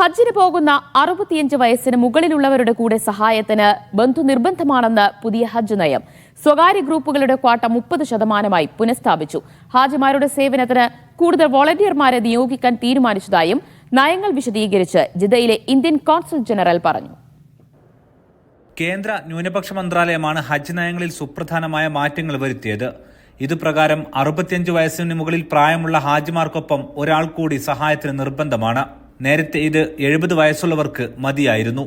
ഹജ്ജിന് പോകുന്ന 65 വയസ്സിന് മുകളിലുള്ളവരുടെ കൂടെ സഹായത്തിന് ബന്ധു നിർബന്ധമാണെന്ന് പുതിയ ഹജ്ജ് നയം. സ്വകാര്യ ഗ്രൂപ്പുകളുടെ ക്വാട്ട 30% പുനഃസ്ഥാപിച്ചു. ഹാജിമാരുടെ സേവനത്തിന് കൂടുതൽ വോളണ്ടിയർമാരെ നിയോഗിക്കാൻ തീരുമാനിച്ചതായും നയങ്ങൾ വിശദീകരിച്ച് ജിദ്ദയിലെ ഇന്ത്യൻ കോൺസുൽ ജനറൽ പറഞ്ഞു. കേന്ദ്ര ന്യൂനപക്ഷ മന്ത്രാലയമാണ് ഹജ്ജ് നയങ്ങളിൽ സുപ്രധാനമായ മാറ്റങ്ങൾ വരുത്തിയത്. ഇതുപ്രകാരം 65 വയസ്സിന് മുകളിൽ പ്രായമുള്ള ഹാജിമാർക്കൊപ്പം ഒരാൾ കൂടി സഹായത്തിന് നിർബന്ധമാണ്. നേരത്തെ ഇത് 70 വയസ്സുള്ളവർക്ക് മതിയായിരുന്നു.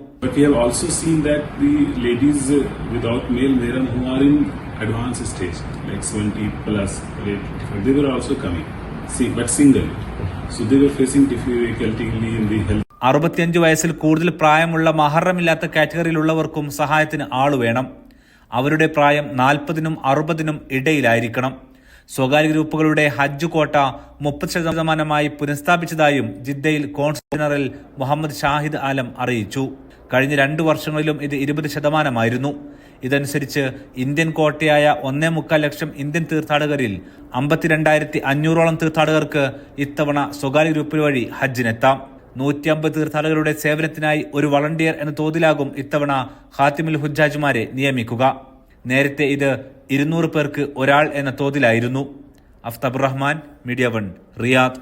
അറുപത്തിയഞ്ച് വയസ്സിൽ കൂടുതൽ പ്രായമുള്ള മഹറമില്ലാത്ത കാറ്റഗറിയിലുള്ളവർക്കും സഹായത്തിന് ആളുവേണം. അവരുടെ പ്രായം 40-നും 60-നും ഇടയിലായിരിക്കണം. സ്വകാര്യ ഗ്രൂപ്പുകളുടെ ഹജ്ജ് കോട്ട 30% പുനഃസ്ഥാപിച്ചതായും ജിദ്ദയിൽ കോൺസുൽ ജനറൽ മുഹമ്മദ് ഷാഹിദ് ആലം അറിയിച്ചു. കഴിഞ്ഞ 2 വർഷങ്ങളിലും ഇത് 20%. ഇതനുസരിച്ച് ഇന്ത്യൻ കോട്ടയായ 1.25 ലക്ഷം ഇന്ത്യൻ തീർത്ഥാടകരിൽ 52,500ഓളം തീർത്ഥാടകർക്ക് ഇത്തവണ സ്വകാര്യ ഗ്രൂപ്പ് വഴി ഹജ്ജിനെത്താം. 150 തീർത്ഥാടകരുടെ സേവനത്തിനായി ഒരു വളണ്ടിയർ എന്ന തോതിലാകും ഇത്തവണ ഖാത്തിമുൽ ഹുജ്ജാജ്മാരെ നിയമിക്കുക. നേരത്തെ ഇത് 200 പേർക്ക് ഒരാൾ എന്ന തോതിലായിരുന്നു. Aftabur Rahman, media 1, Riyadh.